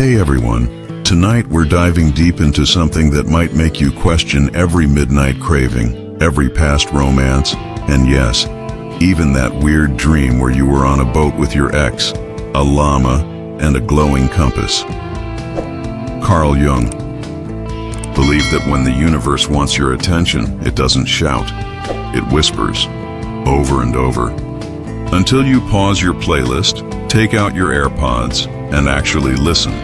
Hey everyone, tonight we're diving deep into something that might make you question every midnight craving, every past romance, and yes, even that weird dream where you were on a boat with your ex, a llama, and a glowing compass. Carl Jung believed that when the universe wants your attention, it doesn't shout, it whispers, over and over, until you pause your playlist, take out your AirPods, and actually listen.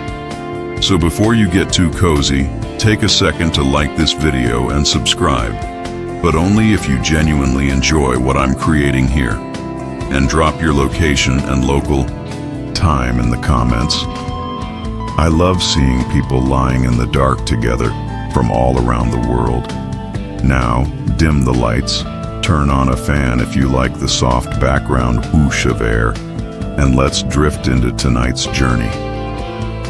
So before you get too cozy, take a second to like this video and subscribe, but only if you genuinely enjoy what I'm creating here. And drop your location and local time in the comments. I love seeing people lying in the dark together from all around the world. Now, dim the lights, turn on a fan if you like the soft background whoosh of air, and let's drift into tonight's journey.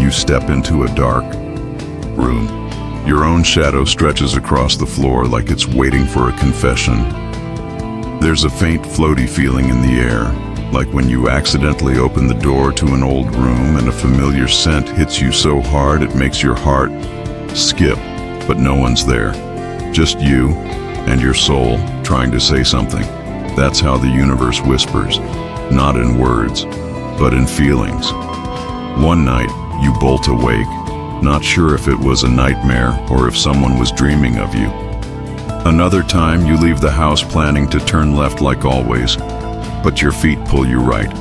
You step into a dark room. Your own shadow stretches across the floor like it's waiting for a confession. There's a faint floaty feeling in the air, like when you accidentally open the door to an old room and a familiar scent hits you so hard it makes your heart skip, but no one's there. Just you and your soul trying to say something. That's how the universe whispers, not in words, but in feelings. One night, you bolt awake, not sure if it was a nightmare or if someone was dreaming of you. Another time, you leave the house planning to turn left like always, but your feet pull you right.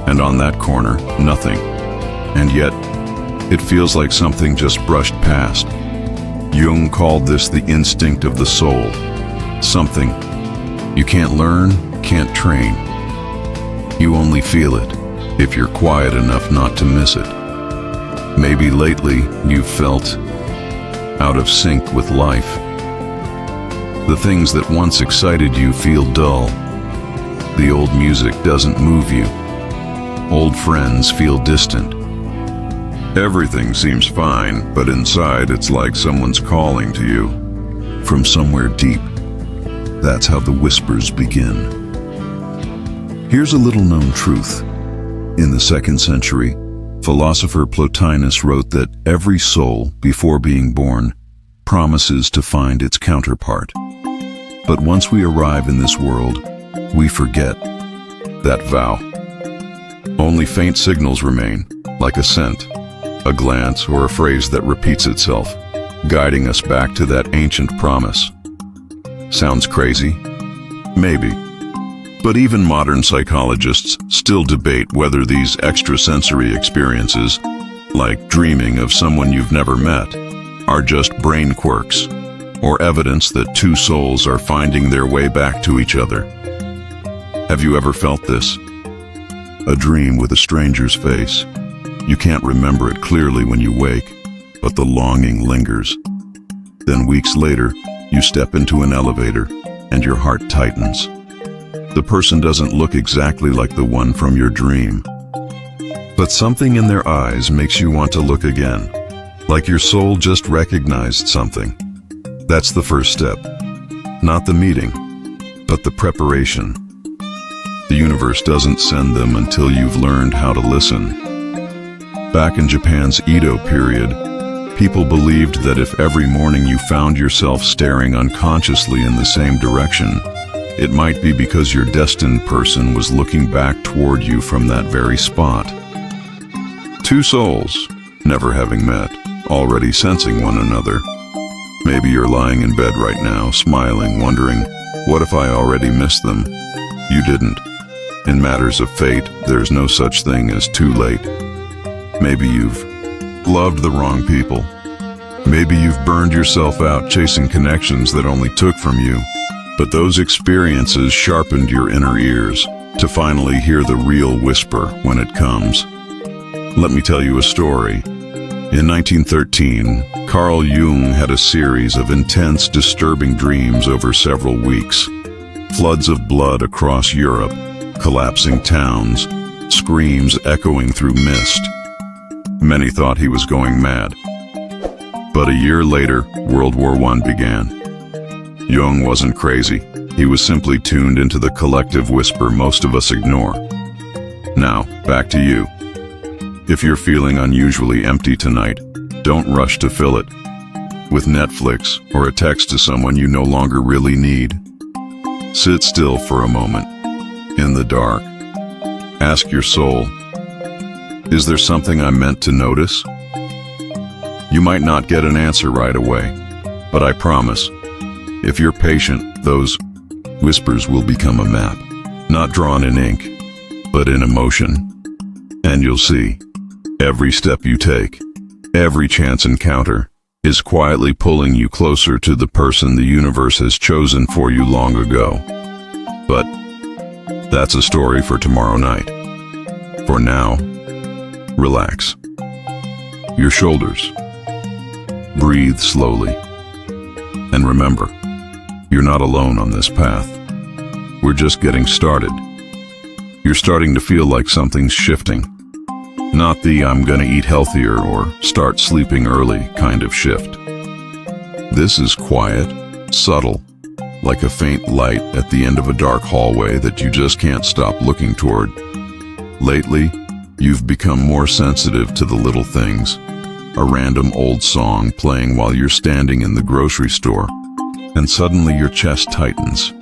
And on that corner, nothing. And yet, it feels like something just brushed past. Jung called this the instinct of the soul. Something you can't learn, can't train. You only feel it if you're quiet enough not to miss it. Maybe lately you've felt out of sync with life. The things that once excited you feel dull. The old music doesn't move you. Old friends feel distant. Everything seems fine, but inside it's like someone's calling to you from somewhere deep. That's how the whispers begin. Here's a little-known truth. In the 2nd century, philosopher Plotinus wrote that every soul, before being born, promises to find its counterpart. But once we arrive in this world, we forget that vow. Only faint signals remain, like a scent, a glance, or a phrase that repeats itself, guiding us back to that ancient promise. Sounds crazy? Maybe. But even modern psychologists still debate whether these extrasensory experiences, like dreaming of someone you've never met, are just brain quirks, or evidence that two souls are finding their way back to each other. Have you ever felt this? A dream with a stranger's face. You can't remember it clearly when you wake, but the longing lingers. Then weeks later, you step into an elevator, and your heart tightens. The person doesn't look exactly like the one from your dream, but something in their eyes makes you want to look again, like your soul just recognized something. That's the first step. Not the meeting, but the preparation. The universe doesn't send them until you've learned how to listen. Back in Japan's Edo period, people believed that if every morning you found yourself staring unconsciously in the same direction, it might be because your destined person was looking back toward you from that very spot. Two souls, never having met, already sensing one another. Maybe you're lying in bed right now, smiling, wondering, what if I already missed them? You didn't. In matters of fate, there's no such thing as too late. Maybe you've loved the wrong people. Maybe you've burned yourself out chasing connections that only took from you. But those experiences sharpened your inner ears to finally hear the real whisper when it comes. Let me tell you a story. In 1913, Carl Jung had a series of intense, disturbing dreams over several weeks. Floods of blood across Europe, collapsing towns, screams echoing through mist. Many thought he was going mad. But a year later, World War I began. Jung wasn't crazy. He was simply tuned into the collective whisper most of us ignore. Now, back to you. If you're feeling unusually empty tonight, don't rush to fill it with Netflix or a text to someone you no longer really need. Sit still for a moment, in the dark. Ask your soul, is there something I'm meant to notice? You might not get an answer right away, but I promise, if you're patient, those whispers will become a map, not drawn in ink, but in emotion. And you'll see, every step you take, every chance encounter, is quietly pulling you closer to the person the universe has chosen for you long ago. But that's a story for tomorrow night. For now, relax. Your shoulders. Breathe slowly. And remember, you're not alone on this path. We're just getting started. You're starting to feel like something's shifting. Not the I'm gonna eat healthier or start sleeping early kind of shift. This is quiet, subtle, like a faint light at the end of a dark hallway that you just can't stop looking toward. Lately, you've become more sensitive to the little things. A random old song playing while you're standing in the grocery store, and suddenly your chest tightens.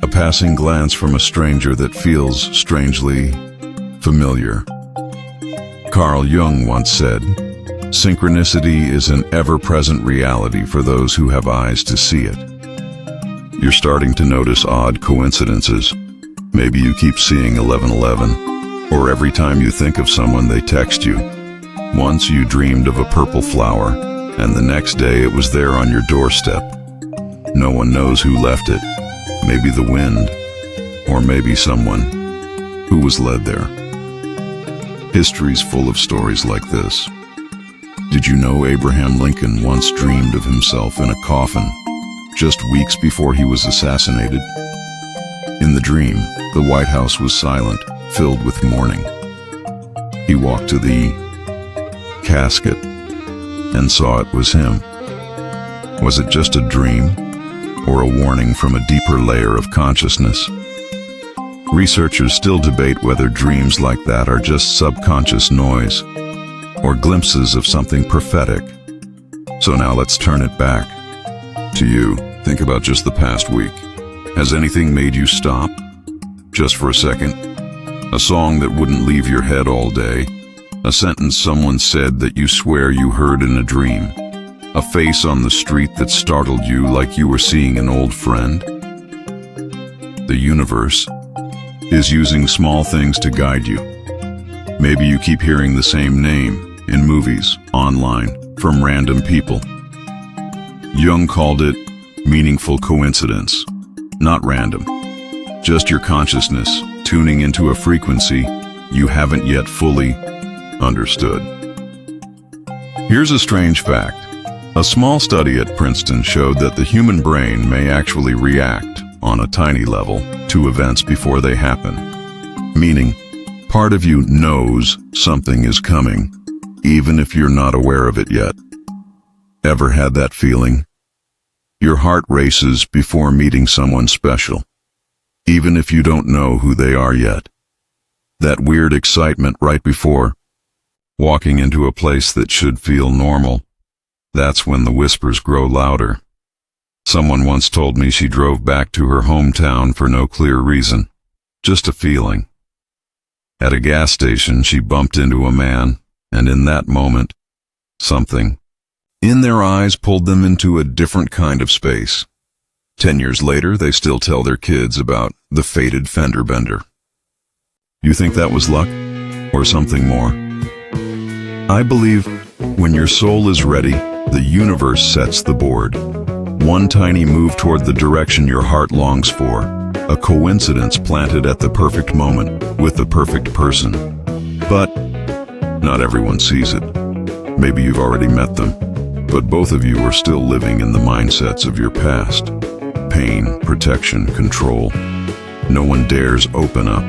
A passing glance from a stranger that feels strangely familiar. Carl Jung once said, "Synchronicity is an ever-present reality for those who have eyes to see it." You're starting to notice odd coincidences. Maybe you keep seeing 1111, or every time you think of someone they text you. Once you dreamed of a purple flower, and the next day it was there on your doorstep. No one knows who left it. Maybe the wind, or maybe someone who was led there. History's full of stories like this. Did you know Abraham Lincoln once dreamed of himself in a coffin just weeks before he was assassinated? In the dream, the White House was silent, filled with mourning. He walked to the casket and saw it was him. Was it just a dream, or a warning from a deeper layer of consciousness? Researchers still debate whether dreams like that are just subconscious noise, or glimpses of something prophetic. So now let's turn it back to you. Think about just the past week. Has anything made you stop? Just for a second? A song that wouldn't leave your head all day? A sentence someone said that you swear you heard in a dream? A face on the street that startled you like you were seeing an old friend? The universe is using small things to guide you. Maybe you keep hearing the same name in movies, online, from random people. Jung called it meaningful coincidence, not random. Just your consciousness tuning into a frequency you haven't yet fully understood. Here's a strange fact. A small study at Princeton showed that the human brain may actually react on a tiny level to events before they happen. Meaning, part of you knows something is coming, even if you're not aware of it yet. Ever had that feeling? Your heart races before meeting someone special, even if you don't know who they are yet. That weird excitement right before walking into a place that should feel normal. That's when the whispers grow louder. Someone once told me she drove back to her hometown for no clear reason, just a feeling. At a gas station, she bumped into a man, and in that moment, something in their eyes pulled them into a different kind of space. 10 years later, they still tell their kids about the fated fender bender. You think that was luck, or something more? I believe when your soul is ready, the universe sets the board. One tiny move toward the direction your heart longs for, a coincidence planted at the perfect moment with the perfect person. But not everyone sees it. Maybe you've already met them, but both of you are still living in the mindsets of your past. Pain, protection, control. No one dares open up,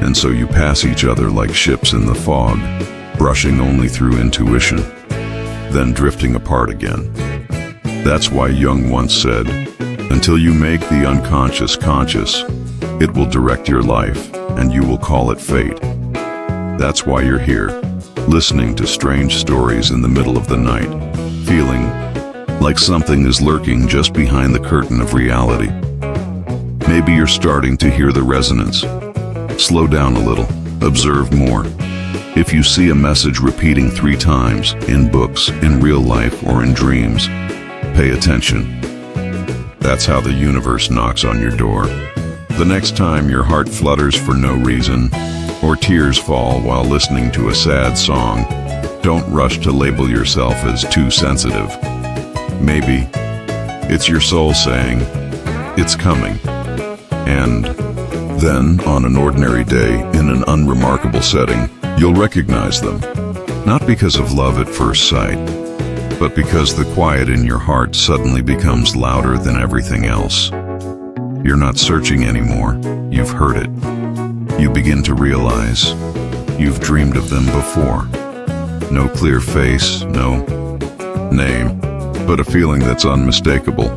and so you pass each other like ships in the fog, brushing only through intuition, then drifting apart again. That's why Jung once said, until you make the unconscious conscious, it will direct your life, and you will call it fate. That's why you're here. listening to strange stories in the middle of the night, feeling like something is lurking just behind the curtain of reality. Maybe you're starting to hear the resonance. Slow down a little, observe more. If you see a message repeating 3 times in books, in real life, or in dreams, pay attention. That's how the universe knocks on your door. The next time your heart flutters for no reason, or tears fall while listening to a sad song, don't rush to label yourself as too sensitive. Maybe it's your soul saying, "It's coming." And then, on an ordinary day, in an unremarkable setting, you'll recognize them. Not because of love at first sight, but because the quiet in your heart suddenly becomes louder than everything else. You're not searching anymore, you've heard it. You begin to realize you've dreamed of them before. No clear face, no name, but a feeling that's unmistakable.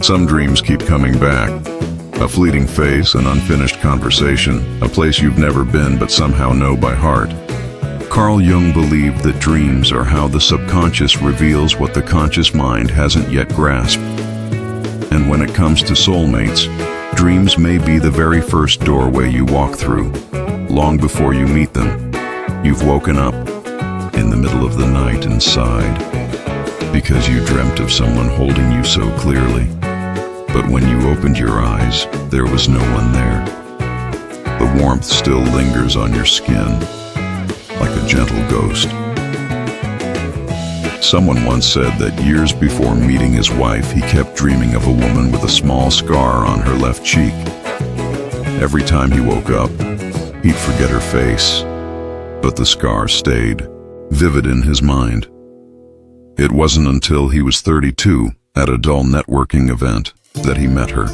Some dreams keep coming back. A fleeting face, an unfinished conversation, a place you've never been but somehow know by heart. Carl Jung believed that dreams are how the subconscious reveals what the conscious mind hasn't yet grasped. And when it comes to soulmates, dreams may be the very first doorway you walk through. Long before you meet them, you've woken up in the middle of the night and sighed because you dreamt of someone holding you so clearly. But when you opened your eyes, there was no one there. The warmth still lingers on your skin, like a gentle ghost. Someone once said that years before meeting his wife, he kept dreaming of a woman with a small scar on her left cheek. Every time he woke up, he'd forget her face, but the scar stayed, vivid in his mind. It wasn't until he was 32, at a dull networking event, that he met her.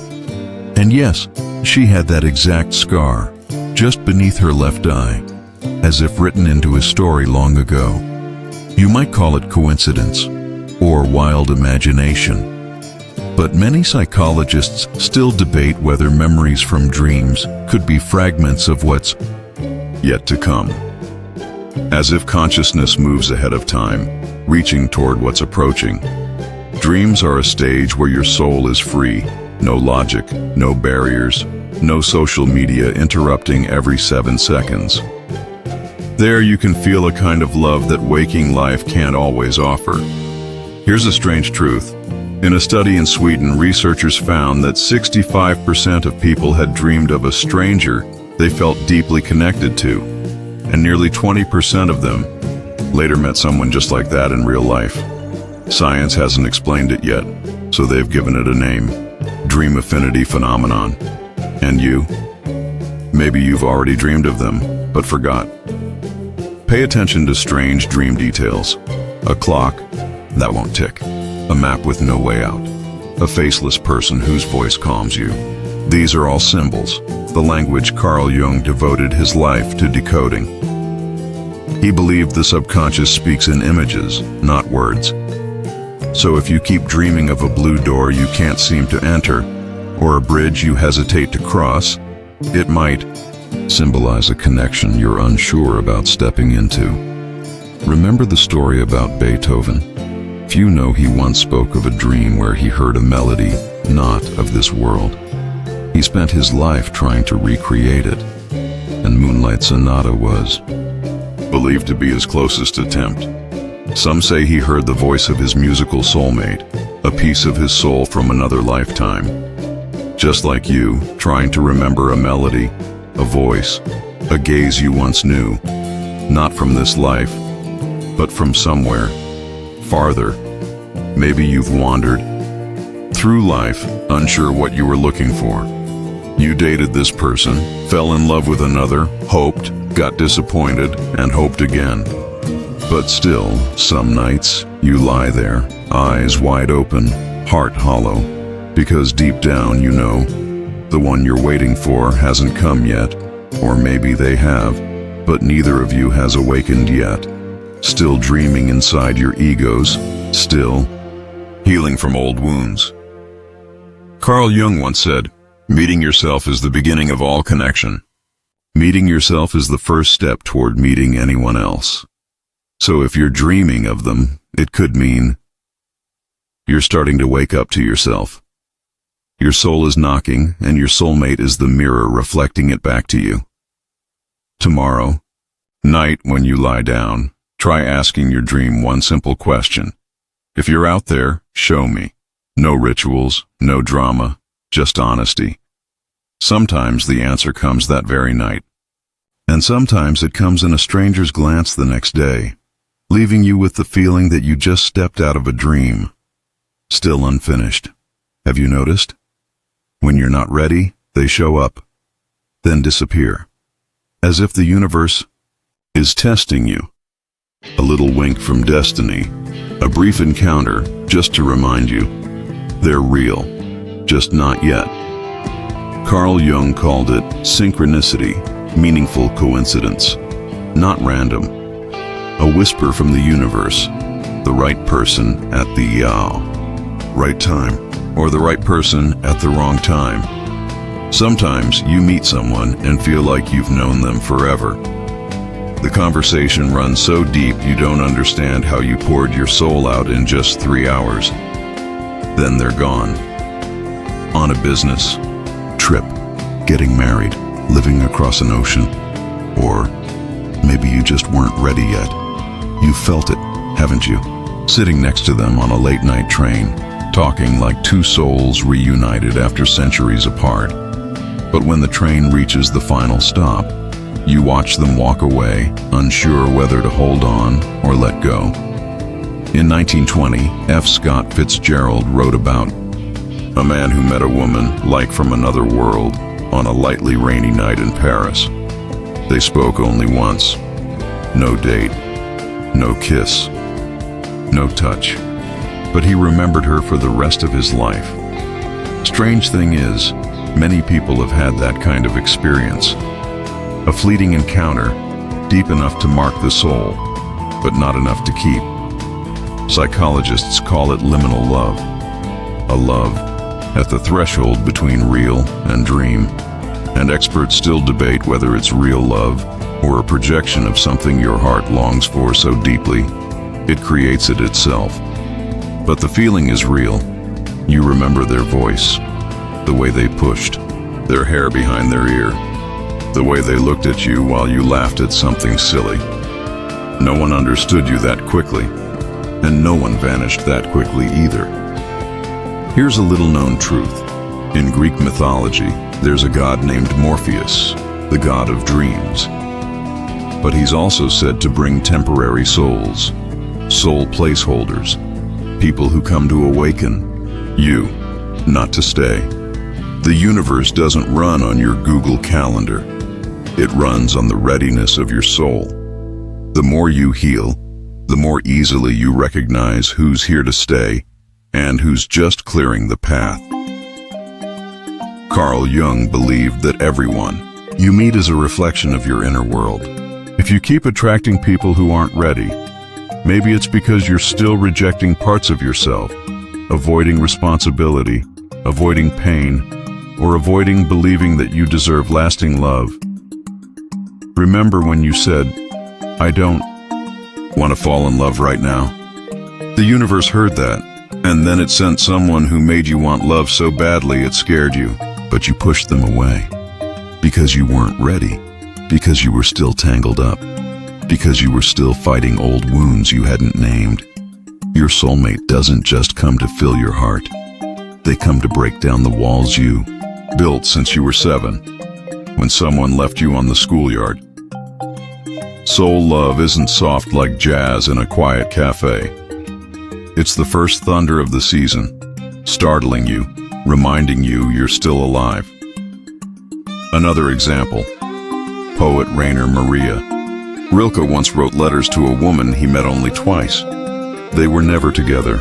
And yes, she had that exact scar, just beneath her left eye, as if written into his story long ago. You might call it coincidence, or wild imagination. But many psychologists still debate whether memories from dreams could be fragments of what's yet to come. As if consciousness moves ahead of time, reaching toward what's approaching. Dreams are a stage where your soul is free, no logic, no barriers, no social media interrupting every 7 seconds. There you can feel a kind of love that waking life can't always offer. Here's a strange truth. In a study in Sweden, researchers found that 65% of people had dreamed of a stranger they felt deeply connected to, and nearly 20% of them later met someone just like that in real life. Science hasn't explained it yet, so they've given it a name: dream affinity phenomenon. And you? Maybe you've already dreamed of them, but forgot. Pay attention to strange dream details. A clock that won't tick. A map with no way out. A faceless person whose voice calms you. These are all symbols, the language Carl Jung devoted his life to decoding. He believed the subconscious speaks in images, not words. So if you keep dreaming of a blue door you can't seem to enter, or a bridge you hesitate to cross, it might symbolize a connection you're unsure about stepping into. Remember the story about Beethoven? Few know he once spoke of a dream where he heard a melody not of this world. He spent his life trying to recreate it, and Moonlight Sonata was believed to be his closest attempt. Some say he heard the voice of his musical soulmate, a piece of his soul from another lifetime. Just like you, trying to remember a melody, a voice, a gaze you once knew, not from this life, but from somewhere farther. Maybe you've wandered through life, unsure what you were looking for. You dated this person, fell in love with another, hoped, got disappointed, and hoped again. But still, some nights, you lie there, eyes wide open, heart hollow, because deep down you know the one you're waiting for hasn't come yet, or maybe they have, but neither of you has awakened yet. Still dreaming inside your egos, still healing from old wounds. Carl Jung once said, "Meeting yourself is the beginning of all connection. Meeting yourself is the first step toward meeting anyone else." So if you're dreaming of them, it could mean you're starting to wake up to yourself. Your soul is knocking, and your soulmate is the mirror reflecting it back to you. Tomorrow, night when you lie down, try asking your dream one simple question. If you're out there, show me. No rituals, no drama, just honesty. Sometimes the answer comes that very night. And sometimes it comes in a stranger's glance the next day, leaving you with the feeling that you just stepped out of a dream. Still unfinished. Have you noticed? When you're not ready, they show up, then disappear. As if the universe is testing you. A little wink from destiny, a brief encounter just to remind you, they're real, just not yet. Carl Jung called it synchronicity, meaningful coincidence, not random. A whisper from the universe, the right person at the right time, or the right person at the wrong time. Sometimes you meet someone and feel like you've known them forever. The conversation runs so deep you don't understand how you poured your soul out in just 3 hours. Then they're gone. On a business trip, getting married, living across an ocean, or maybe you just weren't ready yet. You felt it, haven't you? Sitting next to them on a late-night train, talking like two souls reunited after centuries apart. But when the train reaches the final stop, you watch them walk away, unsure whether to hold on or let go. In 1920, F. Scott Fitzgerald wrote about a man who met a woman like from another world on a lightly rainy night in Paris. They spoke only once. No date, no kiss, no touch. But he remembered her for the rest of his life. Strange thing is, many people have had that kind of experience. A fleeting encounter, deep enough to mark the soul, but not enough to keep. Psychologists call it liminal love. A love at the threshold between real and dream. And experts still debate whether it's real love or a projection of something your heart longs for so deeply, it creates it itself. But the feeling is real. You remember their voice, the way they pushed, their hair behind their ear, the way they looked at you while you laughed at something silly. No one understood you that quickly, and no one vanished that quickly either. Here's a little-known truth. In Greek mythology, there's a god named Morpheus, the god of dreams. But he's also said to bring temporary souls, soul placeholders, people who come to awaken you, not to stay. The universe doesn't run on your Google Calendar. It runs on the readiness of your soul. The more you heal, the more easily you recognize who's here to stay and who's just clearing the path. Carl Jung believed that everyone you meet is a reflection of your inner world. If you keep attracting people who aren't ready, maybe it's because you're still rejecting parts of yourself, avoiding responsibility, avoiding pain, or avoiding believing that you deserve lasting love. Remember when you said, "I don't want to fall in love right now"? The universe heard that, and then it sent someone who made you want love so badly it scared you, but you pushed them away. Because you weren't ready, because you were still tangled up, because you were still fighting old wounds you hadn't named. Your soulmate doesn't just come to fill your heart. They come to break down the walls you built since you were 7, when someone left you on the schoolyard. Soul love isn't soft like jazz in a quiet cafe. It's the first thunder of the season, startling you, reminding you you're still alive. Another example, poet Rainer Maria Rilke once wrote letters to a woman he met only twice. They were never together,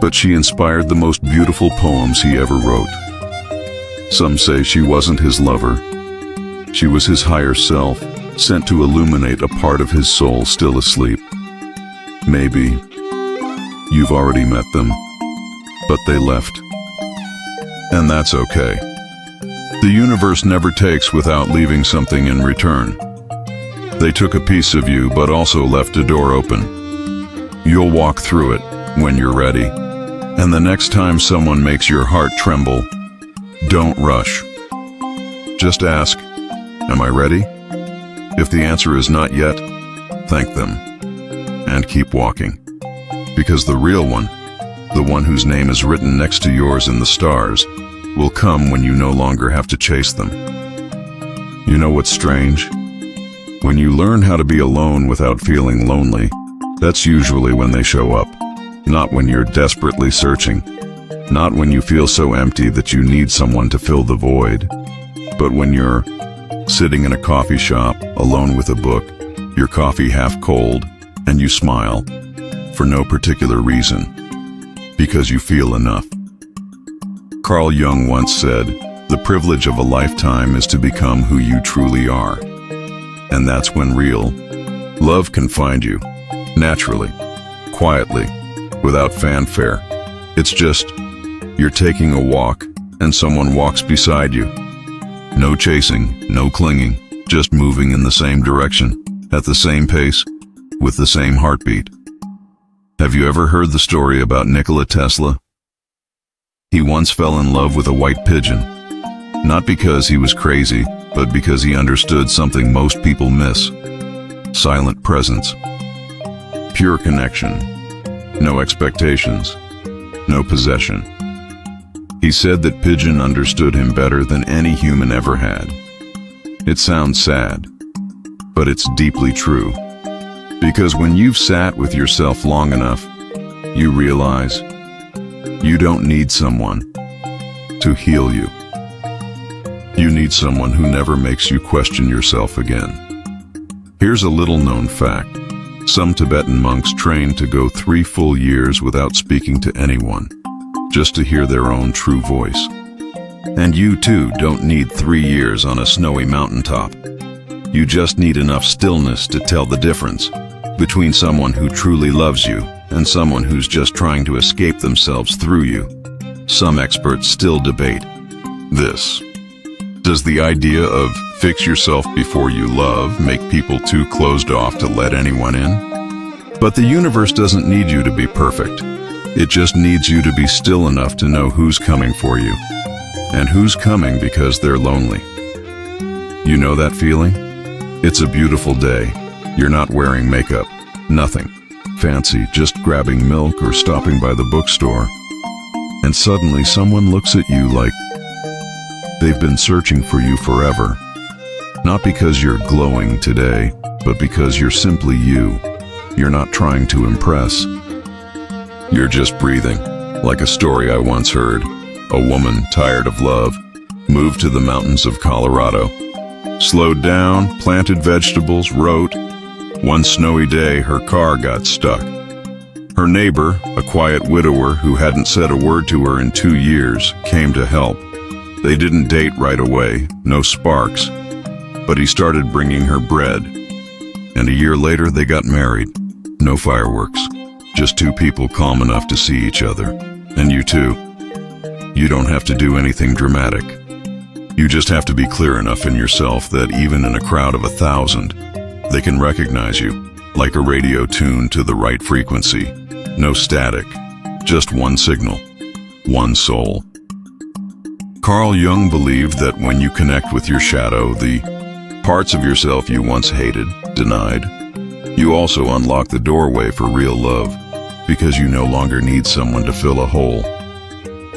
but she inspired the most beautiful poems he ever wrote. Some say she wasn't his lover. She was his higher self, sent to illuminate a part of his soul still asleep. Maybe you've already met them, but they left. And that's okay. The universe never takes without leaving something in return. They took a piece of you but also left a door open. You'll walk through it when you're ready. And the next time someone makes your heart tremble, don't rush. Just ask, am I ready? If the answer is not yet, thank them and keep walking. Because the real one, the one whose name is written next to yours in the stars, will come when you no longer have to chase them. You know what's strange? When you learn how to be alone without feeling lonely, that's usually when they show up. Not when you're desperately searching. Not when you feel so empty that you need someone to fill the void. But when you're sitting in a coffee shop, alone with a book, your coffee half cold, and you smile, for no particular reason, because you feel enough. Carl Jung once said, "The privilege of a lifetime is to become who you truly are." And that's when real love can find you, naturally, quietly, without fanfare. It's just, you're taking a walk, and someone walks beside you. No chasing, no clinging, just moving in the same direction, at the same pace, with the same heartbeat. Have you ever heard the story about Nikola Tesla? He once fell in love with a white pigeon. Not because he was crazy, but because he understood something most people miss. Silent presence. Pure connection. No expectations. No possession. He said that pigeon understood him better than any human ever had. It sounds sad, but it's deeply true. Because when you've sat with yourself long enough, you realize you don't need someone to heal you. You need someone who never makes you question yourself again. Here's a little-known fact. Some Tibetan monks trained to go 3 full years without speaking to anyone, just to hear their own true voice. And you too don't need 3 years on a snowy mountaintop. You just need enough stillness to tell the difference between someone who truly loves you and someone who's just trying to escape themselves through you. Some experts still debate this. Does the idea of fix yourself before you love make people too closed off to let anyone in? But the universe doesn't need you to be perfect. It just needs you to be still enough to know who's coming for you, and who's coming because they're lonely. You know that feeling? It's a beautiful day. You're not wearing makeup. Nothing fancy, just grabbing milk or stopping by the bookstore. And suddenly someone looks at you like they've been searching for you forever. Not because you're glowing today, but because you're simply you. You're not trying to impress. You're just breathing. Like a story I once heard. A woman, tired of love, moved to the mountains of Colorado. Slowed down, planted vegetables, wrote. One snowy day, her car got stuck. Her neighbor, a quiet widower who hadn't said a word to her in 2 years, came to help. They didn't date right away, no sparks, but he started bringing her bread. And a year later, they got married. No fireworks, just 2 people calm enough to see each other. And you too. You don't have to do anything dramatic. You just have to be clear enough in yourself that even in a crowd of 1,000, they can recognize you, like a radio tuned to the right frequency. No static, just one signal, one soul. Carl Jung believed that when you connect with your shadow, the parts of yourself you once hated, denied, you also unlock the doorway for real love, because you no longer need someone to fill a hole.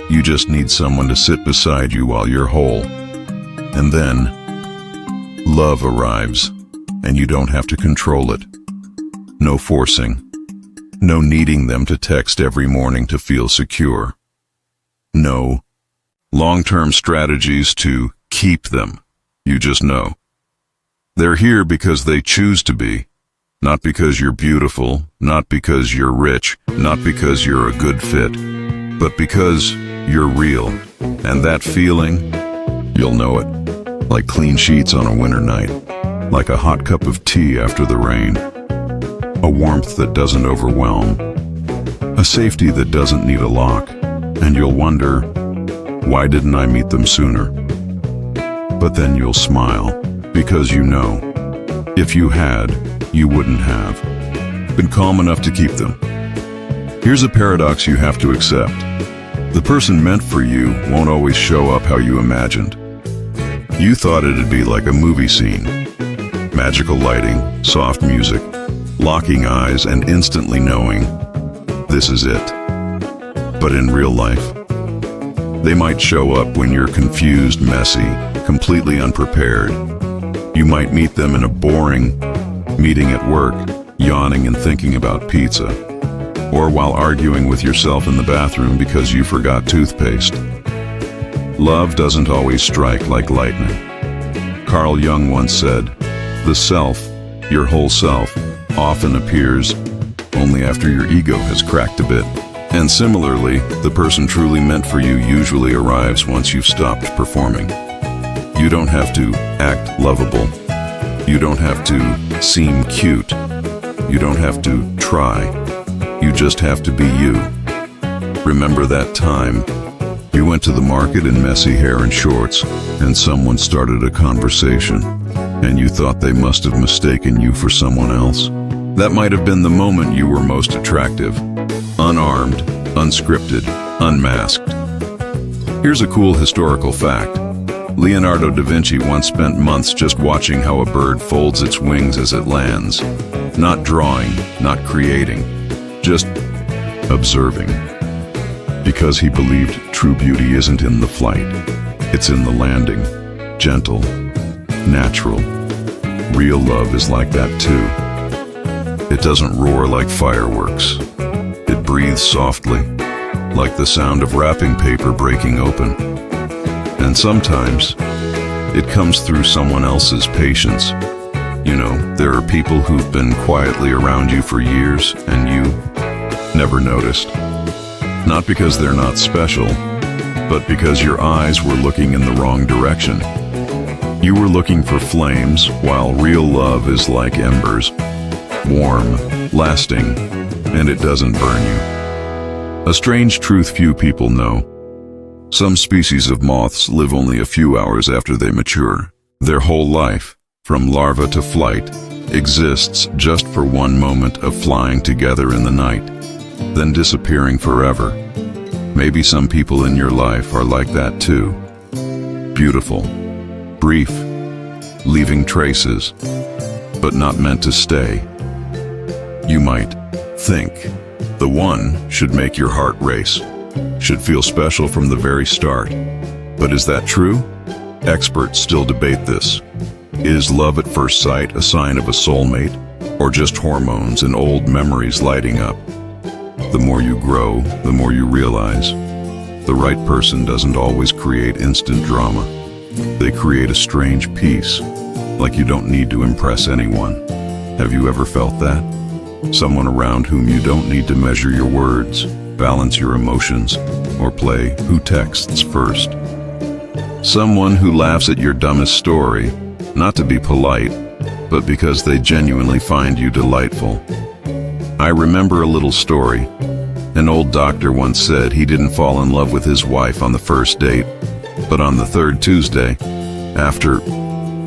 You just need someone to sit beside you while you're whole. And then, love arrives, and you don't have to control it. No forcing. No needing them to text every morning to feel secure. No long-term strategies to keep them. You just know. They're here because they choose to be. Not because you're beautiful, not because you're rich, not because you're a good fit, but because you're real. And that feeling, you'll know it. Like clean sheets on a winter night. Like a hot cup of tea after the rain. A warmth that doesn't overwhelm. A safety that doesn't need a lock. And you'll wonder, why didn't I meet them sooner? But then you'll smile, because you know, If you had, you wouldn't have been calm enough to keep them. Here's a paradox you have to accept. The person meant for you won't always show up how you imagined. You thought it'd be like a movie scene. Magical lighting, soft music, locking eyes, and instantly knowing, this is it. But in real life, they might show up when you're confused, messy, completely unprepared. You might meet them in a boring meeting at work, yawning and thinking about pizza, or while arguing with yourself in the bathroom because you forgot toothpaste. Love doesn't always strike like lightning. Carl Jung once said, "The self, your whole self, often appears only after your ego has cracked a bit." And similarly, the person truly meant for you usually arrives once you've stopped performing. You don't have to act lovable. You don't have to seem cute. You don't have to try. You just have to be you. Remember that time you went to the market in messy hair and shorts, and someone started a conversation, and you thought they must have mistaken you for someone else? That might have been the moment you were most attractive. Unarmed, unscripted, unmasked. Here's a cool historical fact. Leonardo da Vinci once spent months just watching how a bird folds its wings as it lands. Not drawing, not creating, just observing. Because he believed true beauty isn't in the flight, it's in the landing. Gentle, natural. Real love is like that too. It doesn't roar like fireworks. It breathes softly, like the sound of wrapping paper breaking open. And sometimes, it comes through someone else's patience. You know, there are people who've been quietly around you for years, and you never noticed. Not because they're not special, but because your eyes were looking in the wrong direction. You were looking for flames, while real love is like embers. Warm, lasting, and it doesn't burn you. A strange truth few people know. Some species of moths live only a few hours after they mature. Their whole life, from larva to flight, exists just for one moment of flying together in the night, then disappearing forever. Maybe some people in your life are like that too. Beautiful, brief, leaving traces, but not meant to stay. You might think the one should make your heart race, should feel special from the very start. But is that true? Experts still debate this. Is love at first sight a sign of a soulmate, or just hormones and old memories lighting up? The more you grow, the more you realize the right person doesn't always create instant drama. They create a strange peace, like you don't need to impress anyone. Have you ever felt that? Someone around whom you don't need to measure your words, balance your emotions, or play who texts first. Someone who laughs at your dumbest story, not to be polite, but because they genuinely find you delightful. I remember a little story. An old doctor once said he didn't fall in love with his wife on the first date, but on the third Tuesday,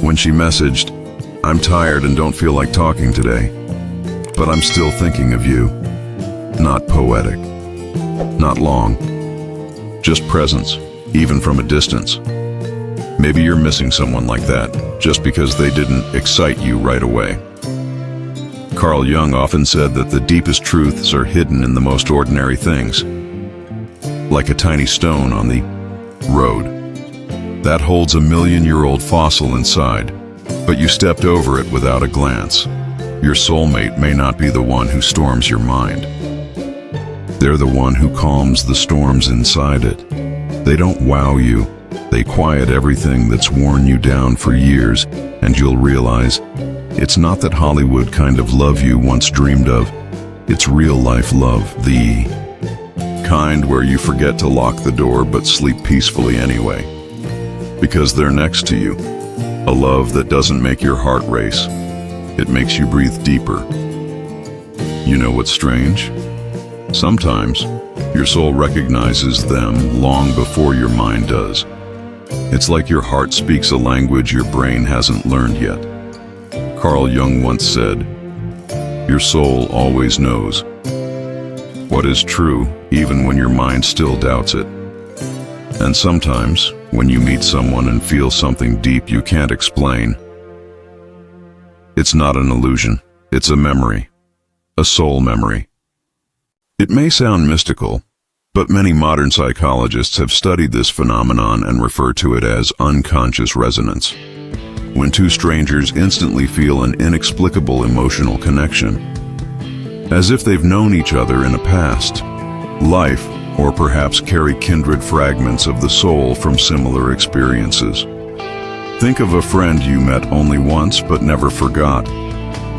when she messaged, "I'm tired and don't feel like talking today, but I'm still thinking of you." Not poetic, not long, just presence, even from a distance. Maybe you're missing someone like that, just because they didn't excite you right away. Carl Jung often said that the deepest truths are hidden in the most ordinary things, like a tiny stone on the road that holds a million-year-old fossil inside, but you stepped over it without a glance. Your soulmate may not be the one who storms your mind. They're the one who calms the storms inside it. They don't wow you. They quiet everything that's worn you down for years, and you'll realize it's not that Hollywood kind of love you once dreamed of. It's real-life love, the kind where you forget to lock the door but sleep peacefully anyway, because they're next to you. A love that doesn't make your heart race. It makes you breathe deeper. You know what's strange? Sometimes, your soul recognizes them long before your mind does. It's like your heart speaks a language your brain hasn't learned yet. Carl Jung once said, "Your soul always knows what is true, even when your mind still doubts it." And sometimes, when you meet someone and feel something deep you can't explain, it's not an illusion, it's a memory, a soul memory. It may sound mystical, but many modern psychologists have studied this phenomenon and refer to it as unconscious resonance. When two strangers instantly feel an inexplicable emotional connection, as if they've known each other in a past life, or perhaps carry kindred fragments of the soul from similar experiences. Think of a friend you met only once but never forgot,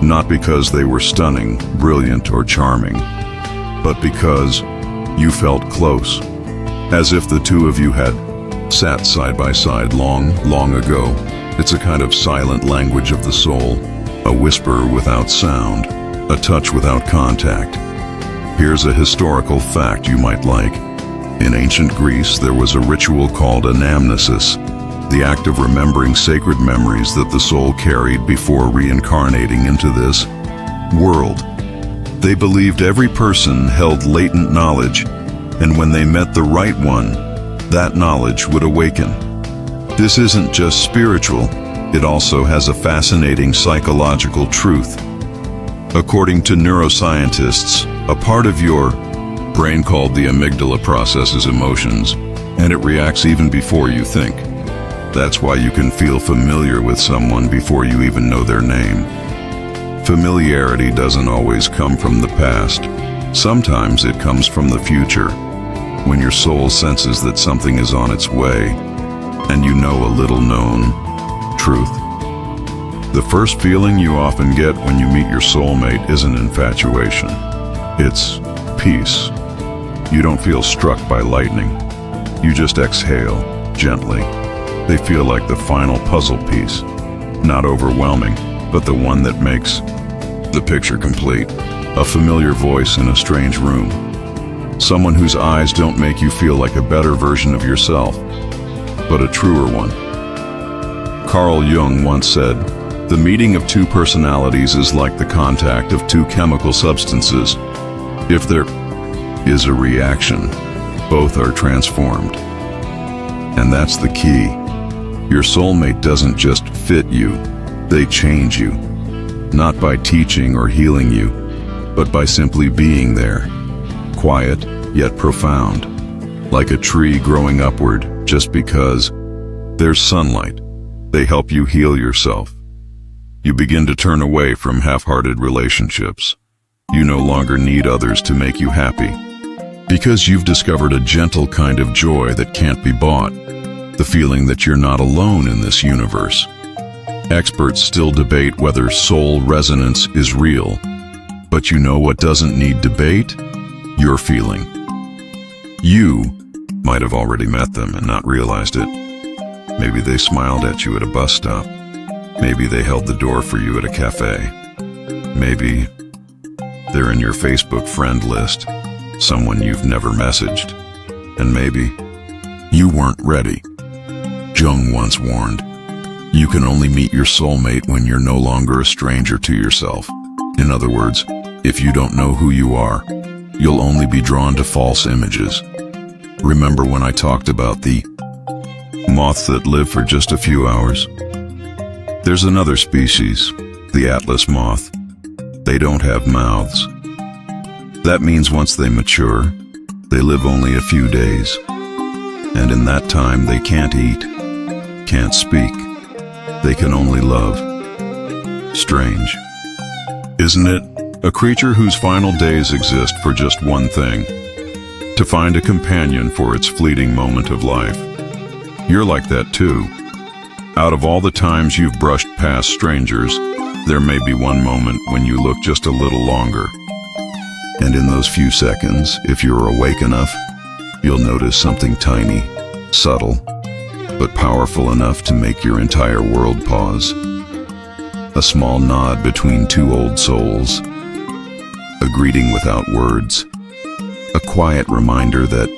not because they were stunning, brilliant, or charming, but because you felt close, as if the two of you had sat side by side long, long ago. It's a kind of silent language of the soul, a whisper without sound, a touch without contact. Here's a historical fact you might like. In ancient Greece, there was a ritual called anamnesis, the act of remembering sacred memories that the soul carried before reincarnating into this world. They believed every person held latent knowledge, and when they met the right one, that knowledge would awaken. This isn't just spiritual, it also has a fascinating psychological truth. According to neuroscientists, a part of your brain called the amygdala processes emotions, and it reacts even before you think. That's why you can feel familiar with someone before you even know their name. Familiarity doesn't always come from the past. Sometimes it comes from the future, when your soul senses that something is on its way, and you know a little known truth. The first feeling you often get when you meet your soulmate isn't infatuation. It's peace. You don't feel struck by lightning. You just exhale, gently. They feel like the final puzzle piece. Not overwhelming, but the one that makes the picture complete. A familiar voice in a strange room. Someone whose eyes don't make you feel like a better version of yourself, but a truer one. Carl Jung once said, "The meeting of two personalities is like the contact of two chemical substances. If there is a reaction, both are transformed." And that's the key. Your soulmate doesn't just fit you, they change you. Not by teaching or healing you, but by simply being there. Quiet, yet profound. Like a tree growing upward just because there's sunlight. They help you heal yourself. You begin to turn away from half-hearted relationships. You no longer need others to make you happy, because you've discovered a gentle kind of joy that can't be bought, the feeling that you're not alone in this universe. Experts still debate whether soul resonance is real, but you know what doesn't need debate? Your feeling. You might have already met them and not realized it. Maybe they smiled at you at a bus stop. Maybe they held the door for you at a cafe. Maybe they're in your Facebook friend list, someone you've never messaged. And maybe you weren't ready. Jung once warned, you can only meet your soulmate when you're no longer a stranger to yourself. In other words, if you don't know who you are, you'll only be drawn to false images. Remember when I talked about the moths that live for just a few hours? There's another species, the Atlas moth. They don't have mouths. That means once they mature, they live only a few days. And in that time they can't eat, can't speak. They can only love. Strange, isn't it? A creature whose final days exist for just one thing, to find a companion for its fleeting moment of life. You're like that too. Out of all the times you've brushed past strangers, there may be one moment when you look just a little longer. And in those few seconds, if you're awake enough, you'll notice something tiny, subtle, but powerful enough to make your entire world pause. A small nod between two old souls. A greeting without words. A quiet reminder that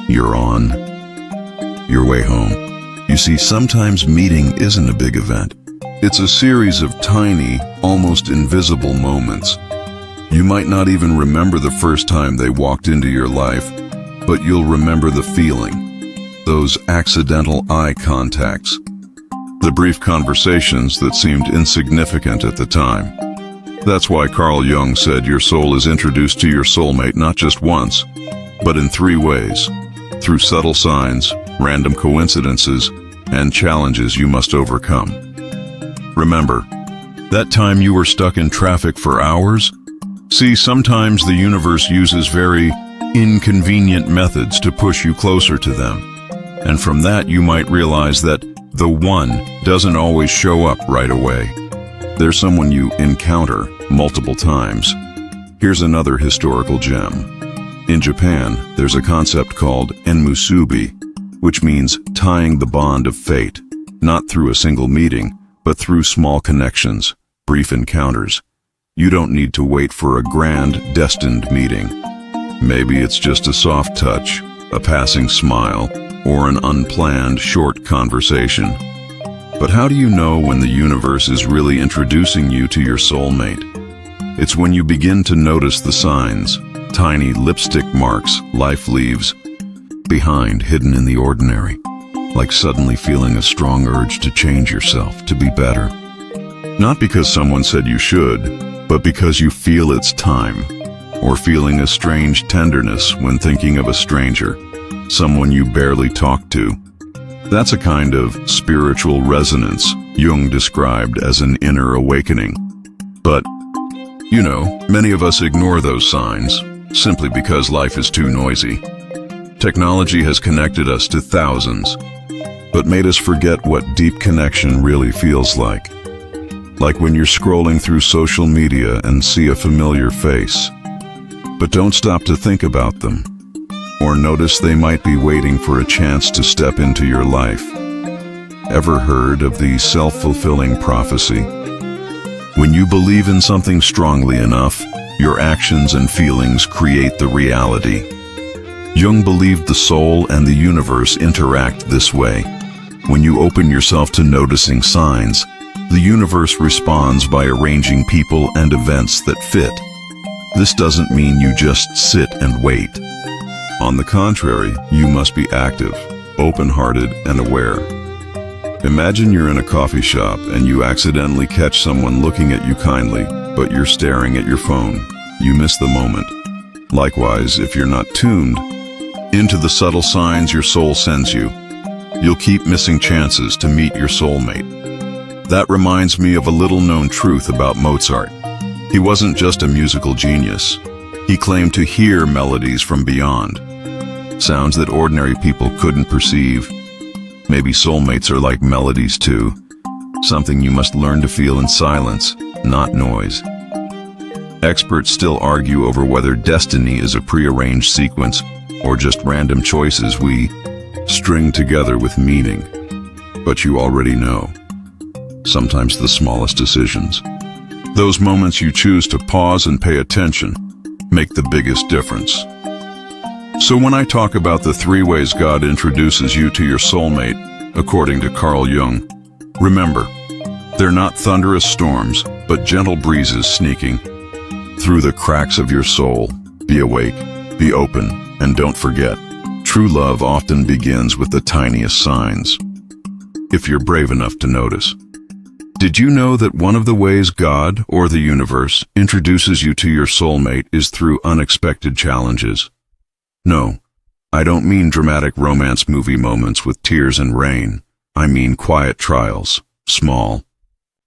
you're on your way home. You see, sometimes meeting isn't a big event. It's a series of tiny, almost invisible moments. You might not even remember the first time they walked into your life, but you'll remember the feeling, those accidental eye contacts, the brief conversations that seemed insignificant at the time. That's why Carl Jung said your soul is introduced to your soulmate not just once, but in 3 ways: through subtle signs, random coincidences, and challenges you must overcome. Remember, that time you were stuck in traffic for hours? See, sometimes the universe uses very inconvenient methods to push you closer to them. And from that you might realize that the one doesn't always show up right away. There's someone you encounter multiple times. Here's another historical gem. In Japan, there's a concept called enmusubi, which means tying the bond of fate, not through a single meeting, but through small connections, brief encounters. You don't need to wait for a grand, destined meeting. Maybe it's just a soft touch, a passing smile, or an unplanned, short conversation. But how do you know when the universe is really introducing you to your soulmate? It's when you begin to notice the signs, tiny lipstick marks life leaves behind, hidden in the ordinary, like suddenly feeling a strong urge to change yourself, to be better. Not because someone said you should, but because you feel it's time, or feeling a strange tenderness when thinking of a stranger, someone you barely talk to. That's a kind of spiritual resonance Jung described as an inner awakening. But, you know, many of us ignore those signs, simply because life is too noisy. Technology has connected us to thousands, but made us forget what deep connection really feels like. Like when you're scrolling through social media and see a familiar face, but don't stop to think about them, or notice they might be waiting for a chance to step into your life. Ever heard of the self-fulfilling prophecy? When you believe in something strongly enough, your actions and feelings create the reality. Jung believed the soul and the universe interact this way. When you open yourself to noticing signs, the universe responds by arranging people and events that fit. This doesn't mean you just sit and wait. On the contrary, you must be active, open-hearted, and aware. Imagine you're in a coffee shop and you accidentally catch someone looking at you kindly, but you're staring at your phone. You miss the moment. Likewise, if you're not tuned into the subtle signs your soul sends you, you'll keep missing chances to meet your soulmate. That reminds me of a little-known truth about Mozart. He wasn't just a musical genius. He claimed to hear melodies from beyond, sounds that ordinary people couldn't perceive. Maybe soulmates are like melodies too, something you must learn to feel in silence, not noise. Experts still argue over whether destiny is a prearranged sequence or just random choices we string together with meaning. But you already know. Sometimes the smallest decisions, those moments you choose to pause and pay attention, make the biggest difference. So when I talk about the 3 ways God introduces you to your soulmate, according to Carl Jung, remember, they're not thunderous storms, but gentle breezes sneaking through the cracks of your soul. Be awake, be open, and don't forget, true love often begins with the tiniest signs, if you're brave enough to notice. Did you know that one of the ways God, or the universe, introduces you to your soulmate is through unexpected challenges? No, I don't mean dramatic romance movie moments with tears and rain. I mean quiet trials, small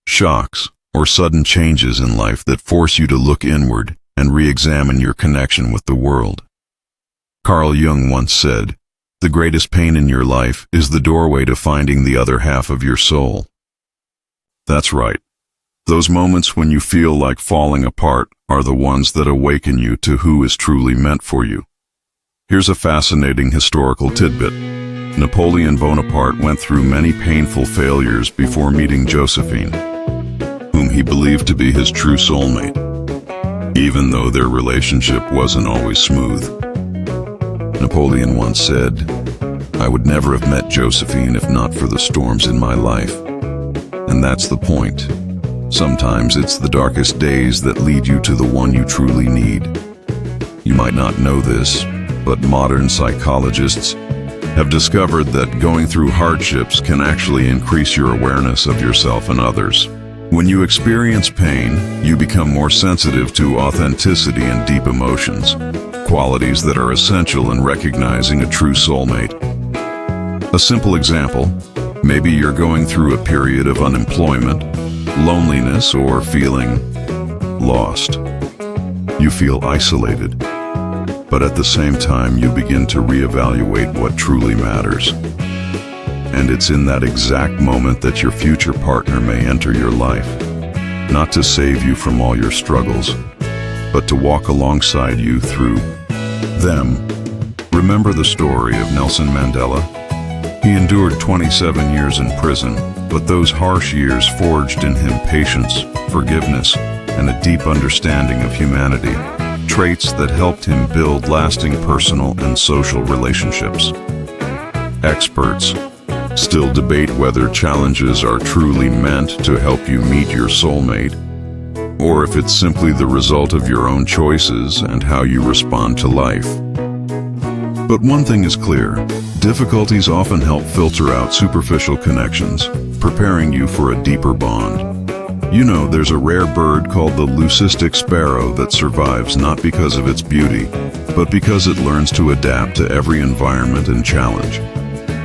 shocks, or sudden changes in life that force you to look inward and re-examine your connection with the world. Carl Jung once said, "The greatest pain in your life is the doorway to finding the other half of your soul." That's right. Those moments when you feel like falling apart are the ones that awaken you to who is truly meant for you. Here's a fascinating historical tidbit. Napoleon Bonaparte went through many painful failures before meeting Josephine, whom he believed to be his true soulmate, even though their relationship wasn't always smooth. Napoleon once said, "I would never have met Josephine if not for the storms in my life." And that's the point. Sometimes it's the darkest days that lead you to the one you truly need. You might not know this, but modern psychologists have discovered that going through hardships can actually increase your awareness of yourself and others. When you experience pain, you become more sensitive to authenticity and deep emotions, qualities that are essential in recognizing a true soulmate. A simple example, maybe you're going through a period of unemployment, loneliness, or feeling lost. You feel isolated, but at the same time you begin to reevaluate what truly matters. And it's in that exact moment that your future partner may enter your life, not to save you from all your struggles, but to walk alongside you through them. Remember the story of Nelson Mandela? He endured 27 years in prison, but those harsh years forged in him patience, forgiveness, and a deep understanding of humanity, traits that helped him build lasting personal and social relationships. Experts still debate whether challenges are truly meant to help you meet your soulmate, or if it's simply the result of your own choices and how you respond to life. But one thing is clear, difficulties often help filter out superficial connections, preparing you for a deeper bond. You know, there's a rare bird called the leucistic sparrow that survives not because of its beauty, but because it learns to adapt to every environment and challenge.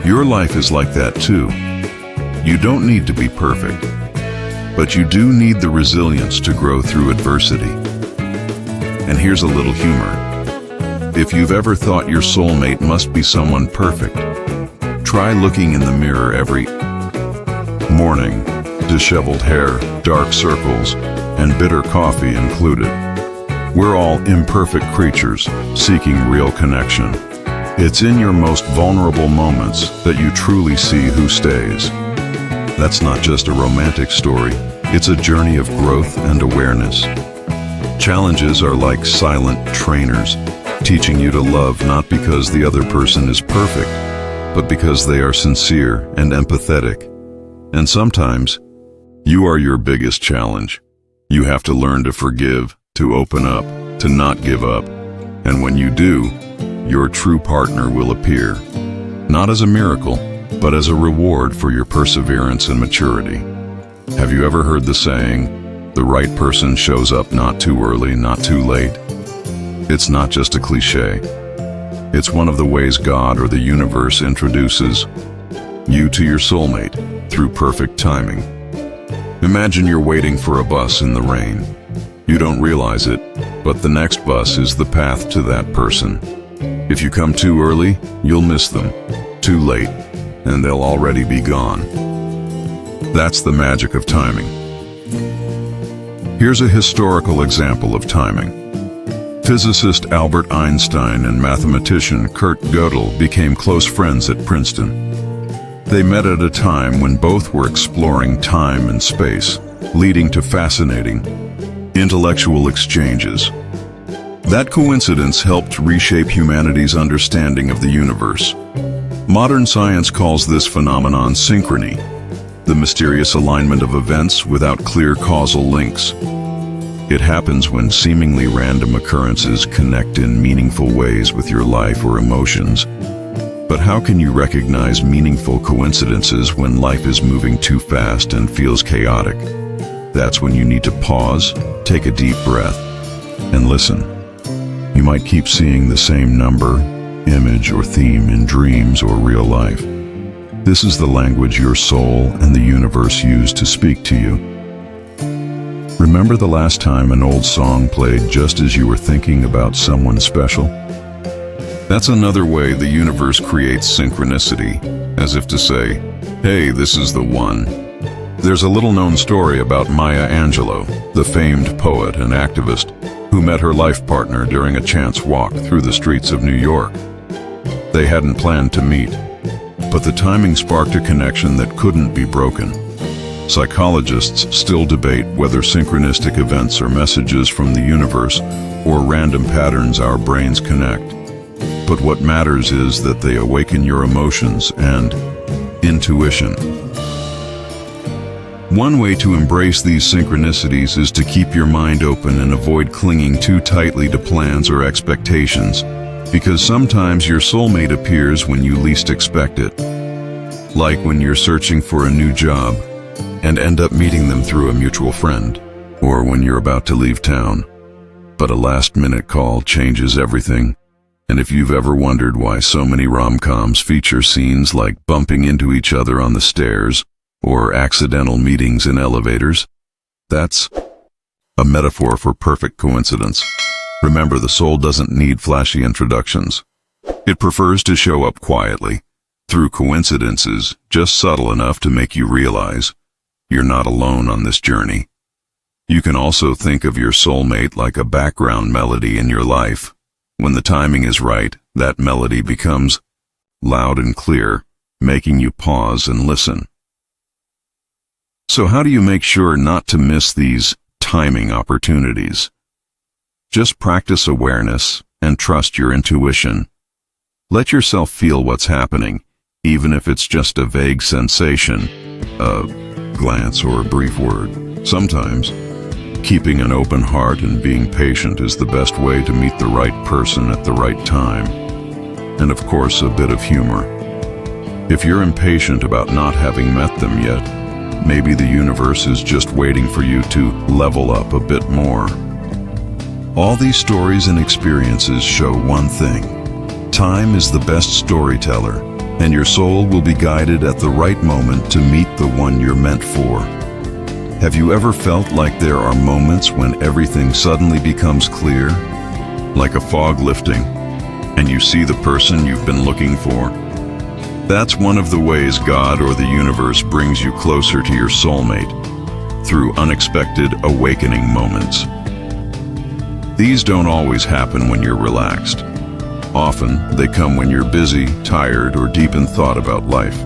Your life is like that too. You don't need to be perfect, but you do need the resilience to grow through adversity. And here's a little humor. If you've ever thought your soulmate must be someone perfect, try looking in the mirror every morning. Disheveled hair, dark circles, and bitter coffee included. We're all imperfect creatures seeking real connection. It's in your most vulnerable moments that you truly see who stays. That's not just a romantic story, it's a journey of growth and awareness. Challenges are like silent trainers, teaching you to love not because the other person is perfect, but because they are sincere and empathetic. And sometimes, you are your biggest challenge. You have to learn to forgive, to open up, to not give up. And when you do, your true partner will appear, not as a miracle, but as a reward for your perseverance and maturity. Have you ever heard the saying, the right person shows up not too early, not too late? It's not just a cliche. It's one of the ways God or the universe introduces you to your soulmate through perfect timing. Imagine you're waiting for a bus in the rain. You don't realize it, but the next bus is the path to that person. If you come too early, you'll miss them. Too late, and they'll already be gone. That's the magic of timing. Here's a historical example of timing. Physicist Albert Einstein and mathematician Kurt Gödel became close friends at Princeton. They met at a time when both were exploring time and space, leading to fascinating intellectual exchanges. That coincidence helped reshape humanity's understanding of the universe. Modern science calls this phenomenon synchrony, the mysterious alignment of events without clear causal links. It happens when seemingly random occurrences connect in meaningful ways with your life or emotions. But how can you recognize meaningful coincidences when life is moving too fast and feels chaotic? That's when you need to pause, take a deep breath, and listen. You might keep seeing the same number, image, or theme in dreams or real life. This is the language your soul and the universe use to speak to you. Remember the last time an old song played just as you were thinking about someone special? That's another way the universe creates synchronicity, as if to say, hey, this is the one. There's a little-known story about Maya Angelou, the famed poet and activist, who met her life partner during a chance walk through the streets of New York. They hadn't planned to meet, but the timing sparked a connection that couldn't be broken. Psychologists still debate whether synchronistic events are messages from the universe or random patterns our brains connect. But what matters is that they awaken your emotions and intuition. One way to embrace these synchronicities is to keep your mind open and avoid clinging too tightly to plans or expectations, because sometimes your soulmate appears when you least expect it. Like when you're searching for a new job and end up meeting them through a mutual friend, or when you're about to leave town, but a last-minute call changes everything. And if you've ever wondered why so many rom-coms feature scenes like bumping into each other on the stairs or accidental meetings in elevators, that's a metaphor for perfect coincidence. Remember, the soul doesn't need flashy introductions. It prefers to show up quietly, through coincidences just subtle enough to make you realize you're not alone on this journey. You can also think of your soulmate like a background melody in your life. When the timing is right, that melody becomes loud and clear, making you pause and listen. So how do you make sure not to miss these timing opportunities? Just practice awareness and trust your intuition. Let yourself feel what's happening, even if it's just a vague sensation, a glance or a brief word. Sometimes, keeping an open heart and being patient is the best way to meet the right person at the right time. And of course, a bit of humor. If you're impatient about not having met them yet, maybe the universe is just waiting for you to level up a bit more. All these stories and experiences show one thing. Time is the best storyteller, and your soul will be guided at the right moment to meet the one you're meant for. Have you ever felt like there are moments when everything suddenly becomes clear? Like a fog lifting, and you see the person you've been looking for? That's one of the ways God or the universe brings you closer to your soulmate, through unexpected awakening moments. These don't always happen when you're relaxed. Often, they come when you're busy, tired, or deep in thought about life.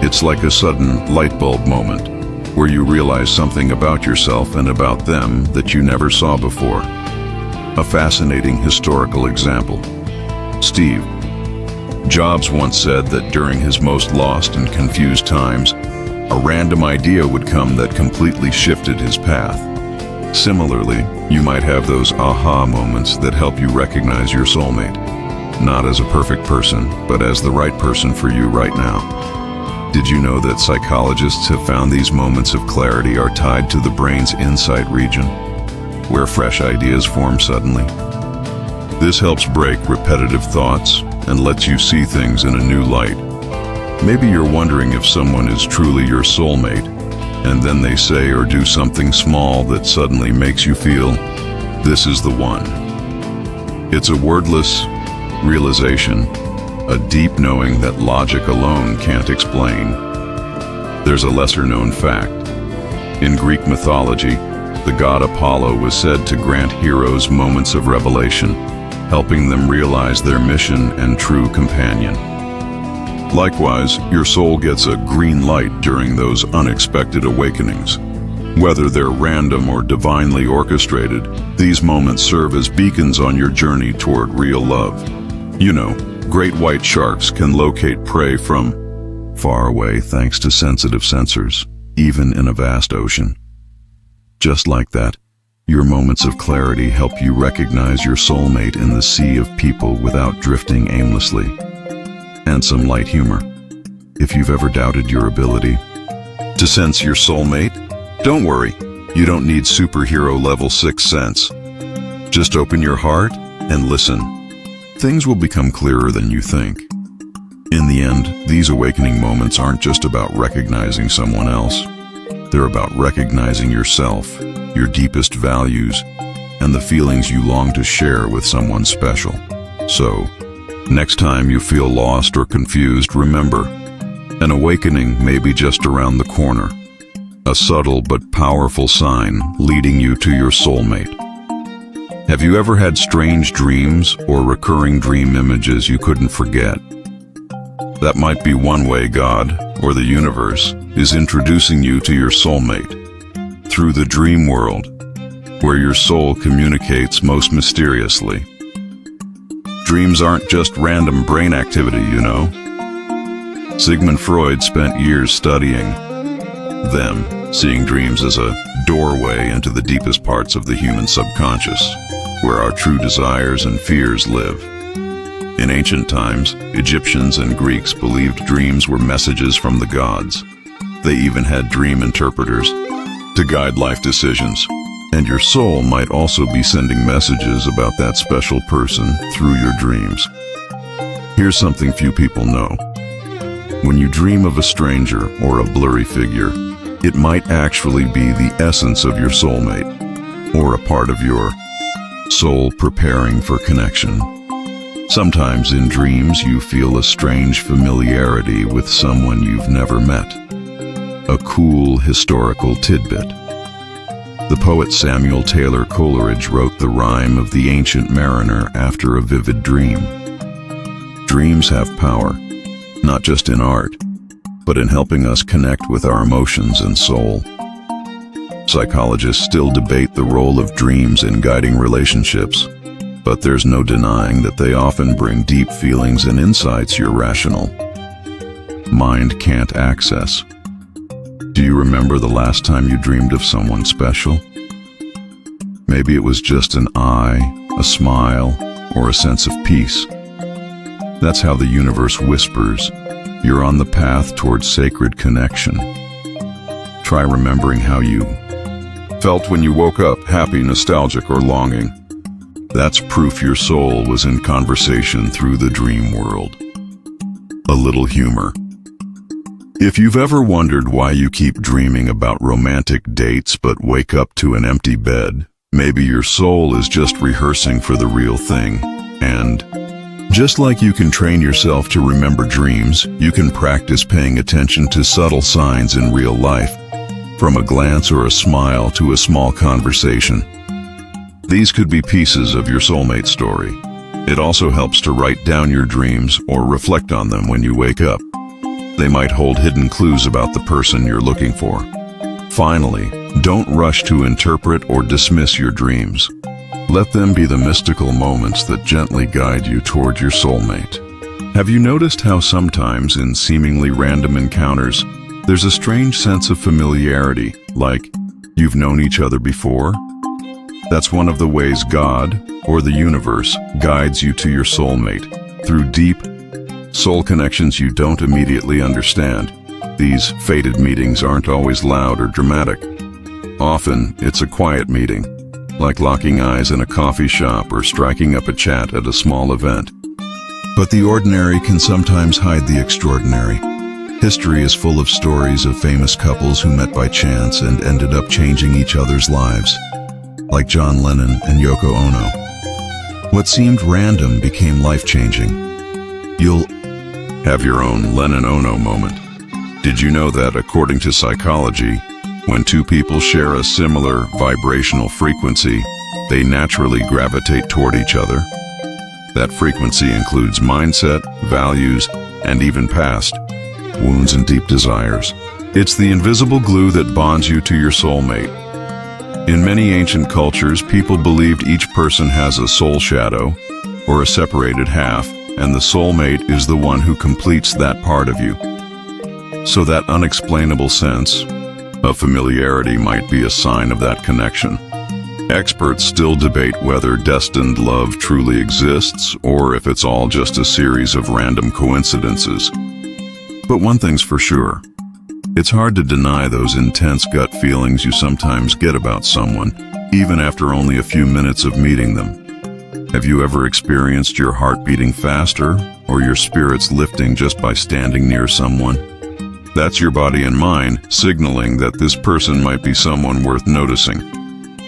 It's like a sudden light bulb moment, where you realize something about yourself and about them that you never saw before. A fascinating historical example. Steve Jobs once said that during his most lost and confused times, a random idea would come that completely shifted his path. Similarly, you might have those aha moments that help you recognize your soulmate, not as a perfect person, but as the right person for you right now. Did you know that psychologists have found these moments of clarity are tied to the brain's insight region, where fresh ideas form suddenly? This helps break repetitive thoughts and lets you see things in a new light. Maybe you're wondering if someone is truly your soulmate, and then they say or do something small that suddenly makes you feel, this is the one. It's a wordless realization, a deep knowing that logic alone can't explain. There's a lesser-known fact. In Greek mythology, the god Apollo was said to grant heroes moments of revelation, helping them realize their mission and true companion. Likewise, your soul gets a green light during those unexpected awakenings. Whether they're random or divinely orchestrated, these moments serve as beacons on your journey toward real love. You know, great white sharks can locate prey from far away thanks to sensitive sensors, even in a vast ocean. Just like that, your moments of clarity help you recognize your soulmate in the sea of people without drifting aimlessly. And some light humor. If you've ever doubted your ability to sense your soulmate, don't worry, you don't need superhero-level sixth sense. Just open your heart and listen. Things will become clearer than you think. In the end, these awakening moments aren't just about recognizing someone else. They're about recognizing yourself, your deepest values, and the feelings you long to share with someone special. So, next time you feel lost or confused, remember, an awakening may be just around the corner, a subtle but powerful sign leading you to your soulmate. Have you ever had strange dreams or recurring dream images you couldn't forget? That might be one way God, or the universe, is introducing you to your soulmate, through the dream world, where your soul communicates most mysteriously. Dreams aren't just random brain activity, you know. Sigmund Freud spent years studying them seeing dreams as a doorway into the deepest parts of the human subconscious, where our true desires and fears live. In ancient times, Egyptians and Greeks believed dreams were messages from the gods. They even had dream interpreters to guide life decisions. And your soul might also be sending messages about that special person through your dreams. Here's something few people know. When you dream of a stranger or a blurry figure, it might actually be the essence of your soulmate, or a part of your soul preparing for connection. Sometimes in dreams you feel a strange familiarity with someone you've never met. A cool historical tidbit. The poet Samuel Taylor Coleridge wrote the rhyme of the Ancient Mariner after a vivid dream. Dreams have power, not just in art, but in helping us connect with our emotions and soul. Psychologists still debate the role of dreams in guiding relationships, but there's no denying that they often bring deep feelings and insights your rational mind can't access. Do you remember the last time you dreamed of someone special? Maybe it was just an eye, a smile, or a sense of peace. That's how the universe whispers, you're on the path towards sacred connection. Try remembering how you felt when you woke up, happy, nostalgic, or longing. That's proof your soul was in conversation through the dream world. A little humor. If you've ever wondered why you keep dreaming about romantic dates but wake up to an empty bed, maybe your soul is just rehearsing for the real thing. And just like you can train yourself to remember dreams, you can practice paying attention to subtle signs in real life, from a glance or a smile to a small conversation. These could be pieces of your soulmate story. It also helps to write down your dreams or reflect on them when you wake up. They might hold hidden clues about the person you're looking for. Finally, don't rush to interpret or dismiss your dreams. Let them be the mystical moments that gently guide you toward your soulmate. Have you noticed how sometimes in seemingly random encounters, there's a strange sense of familiarity, like you've known each other before? That's one of the ways God, or the universe, guides you to your soulmate, through deep soul connections you don't immediately understand. These fated meetings aren't always loud or dramatic. Often, it's a quiet meeting, like locking eyes in a coffee shop or striking up a chat at a small event. But the ordinary can sometimes hide the extraordinary. History is full of stories of famous couples who met by chance and ended up changing each other's lives, like John Lennon and Yoko Ono. What seemed random became life-changing. You'll have your own Lennon-Ono moment. Did you know that, according to psychology, when two people share a similar vibrational frequency, they naturally gravitate toward each other? That frequency includes mindset, values, and even past wounds and deep desires. It's the invisible glue that bonds you to your soulmate. In many ancient cultures, people believed each person has a soul shadow, or a separated half, and the soulmate is the one who completes that part of you. So that unexplainable sense of familiarity might be a sign of that connection. Experts still debate whether destined love truly exists, or if it's all just a series of random coincidences. But one thing's for sure. It's hard to deny those intense gut feelings you sometimes get about someone, even after only a few minutes of meeting them. Have you ever experienced your heart beating faster, or your spirits lifting just by standing near someone? That's your body and mind signaling that this person might be someone worth noticing.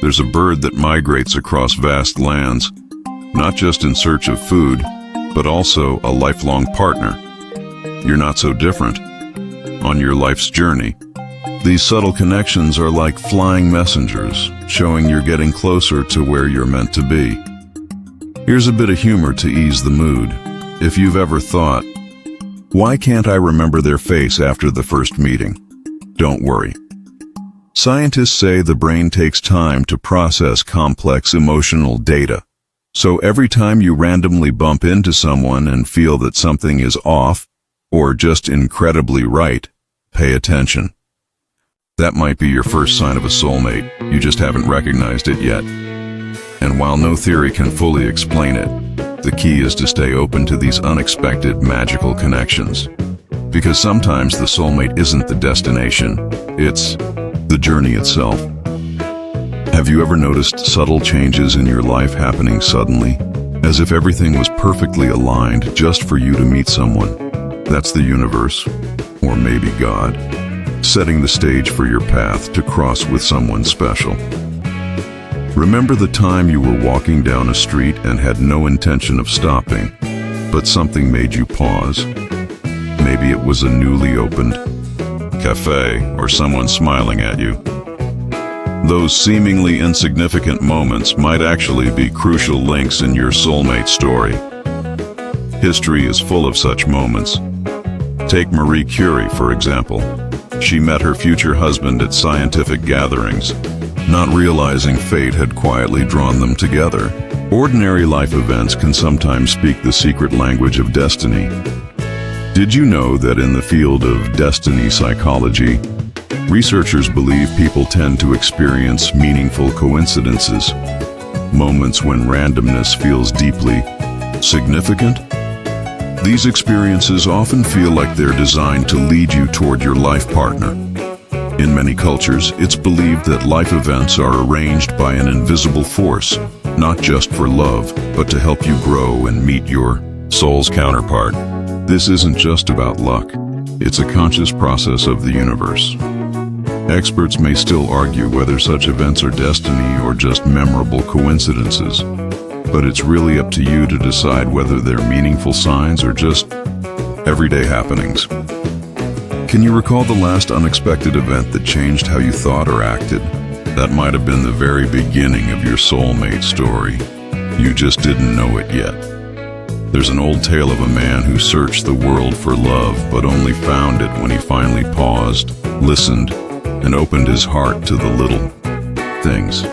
There's a bird that migrates across vast lands, not just in search of food, but also a lifelong partner. You're not so different. On your life's journey, these subtle connections are like flying messengers, showing you're getting closer to where you're meant to be. Here's a bit of humor to ease the mood. If you've ever thought, why can't I remember their face after the first meeting? Don't worry. Scientists say the brain takes time to process complex emotional data. So every time you randomly bump into someone and feel that something is off, or just incredibly right, pay attention. That might be your first sign of a soulmate. You just haven't recognized it yet. And while no theory can fully explain it, the key is to stay open to these unexpected, magical connections. Because sometimes the soulmate isn't the destination, it's the journey itself. Have you ever noticed subtle changes in your life happening suddenly, as if everything was perfectly aligned just for you to meet someone? That's the universe, or maybe God, setting the stage for your path to cross with someone special. Remember the time you were walking down a street and had no intention of stopping, but something made you pause? Maybe it was a newly opened cafe or someone smiling at you. Those seemingly insignificant moments might actually be crucial links in your soulmate story. History is full of such moments. Take Marie Curie, for example. She met her future husband at scientific gatherings, not realizing fate had quietly drawn them together. Ordinary life events can sometimes speak the secret language of destiny. Did you know that in the field of destiny psychology, researchers believe people tend to experience meaningful coincidences, moments when randomness feels deeply significant? These experiences often feel like they're designed to lead you toward your life partner. In many cultures, it's believed that life events are arranged by an invisible force, not just for love, but to help you grow and meet your soul's counterpart. This isn't just about luck. It's a conscious process of the universe. Experts may still argue whether such events are destiny or just memorable coincidences, but it's really up to you to decide whether they're meaningful signs or just everyday happenings. Can you recall the last unexpected event that changed how you thought or acted? That might have been the very beginning of your soulmate story. You just didn't know it yet. There's an old tale of a man who searched the world for love, but only found it when he finally paused, listened, and opened his heart to the little things.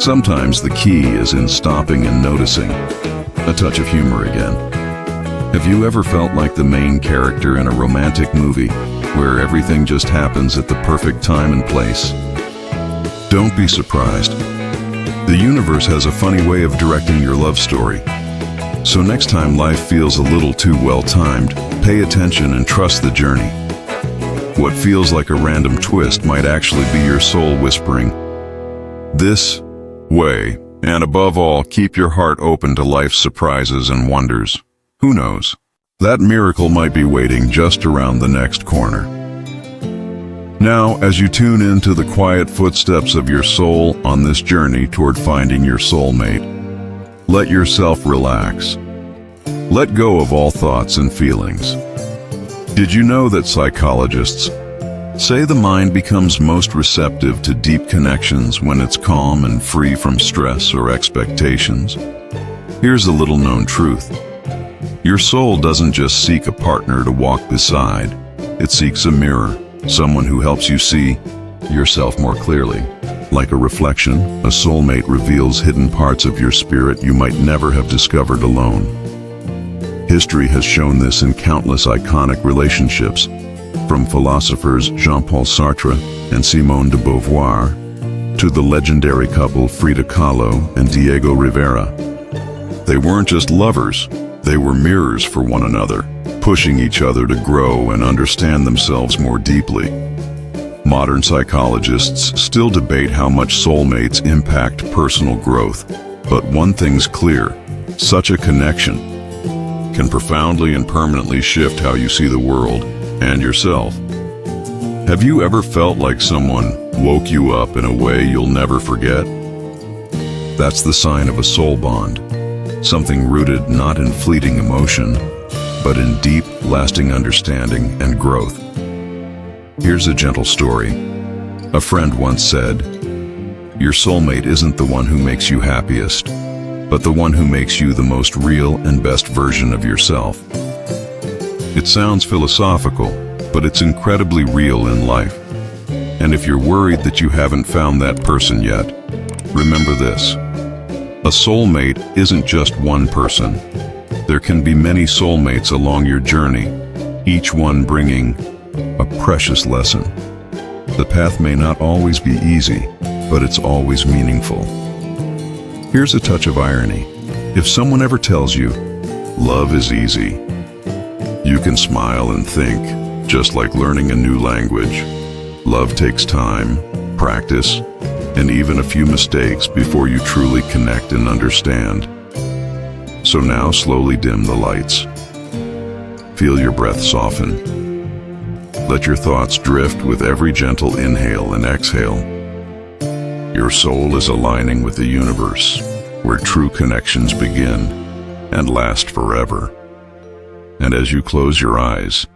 Sometimes the key is in stopping and noticing. A touch of humor again. Have you ever felt like the main character in a romantic movie, where everything just happens at the perfect time and place? Don't be surprised. The universe has a funny way of directing your love story. So next time life feels a little too well-timed, pay attention and trust the journey. What feels like a random twist might actually be your soul whispering, "This way," and above all, keep your heart open to life's surprises and wonders. Who knows? That miracle might be waiting just around the next corner. Now, as you tune into the quiet footsteps of your soul on this journey toward finding your soulmate, let yourself relax. Let go of all thoughts and feelings. Did you know that psychologists say the mind becomes most receptive to deep connections when it's calm and free from stress or expectations? Here's a little-known truth. Your soul doesn't just seek a partner to walk beside. It seeks a mirror, someone who helps you see yourself more clearly. Like a reflection, a soulmate reveals hidden parts of your spirit you might never have discovered alone. History has shown this in countless iconic relationships, from philosophers Jean-Paul Sartre and Simone de Beauvoir to the legendary couple Frida Kahlo and Diego Rivera. They weren't just lovers, they were mirrors for one another, pushing each other to grow and understand themselves more deeply. Modern psychologists still debate how much soulmates impact personal growth, but one thing's clear: such a connection can profoundly and permanently shift how you see the world and yourself. Have you ever felt like someone woke you up in a way you'll never forget? That's the sign of a soul bond, something rooted not in fleeting emotion, but in deep, lasting understanding and growth. Here's a gentle story. A friend once said, "Your soulmate isn't the one who makes you happiest, but the one who makes you the most real and best version of yourself." It sounds philosophical, but it's incredibly real in life. And if you're worried that you haven't found that person yet, remember this: a soulmate isn't just one person. There can be many soulmates along your journey, each one bringing a precious lesson. The path may not always be easy, but it's always meaningful. Here's a touch of irony. If someone ever tells you, love is easy, you can smile and think, just like learning a new language, love takes time, practice, and even a few mistakes before you truly connect and understand. So now slowly dim the lights. Feel your breath soften. Let your thoughts drift with every gentle inhale and exhale. Your soul is aligning with the universe, where true connections begin and last forever. And as you close your eyes,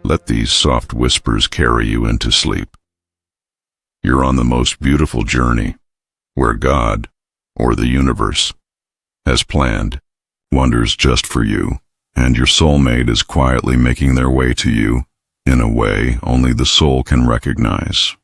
let these soft whispers carry you into sleep. You're on the most beautiful journey, where God, or the universe, has planned wonders just for you, and your soulmate is quietly making their way to you in a way only the soul can recognize.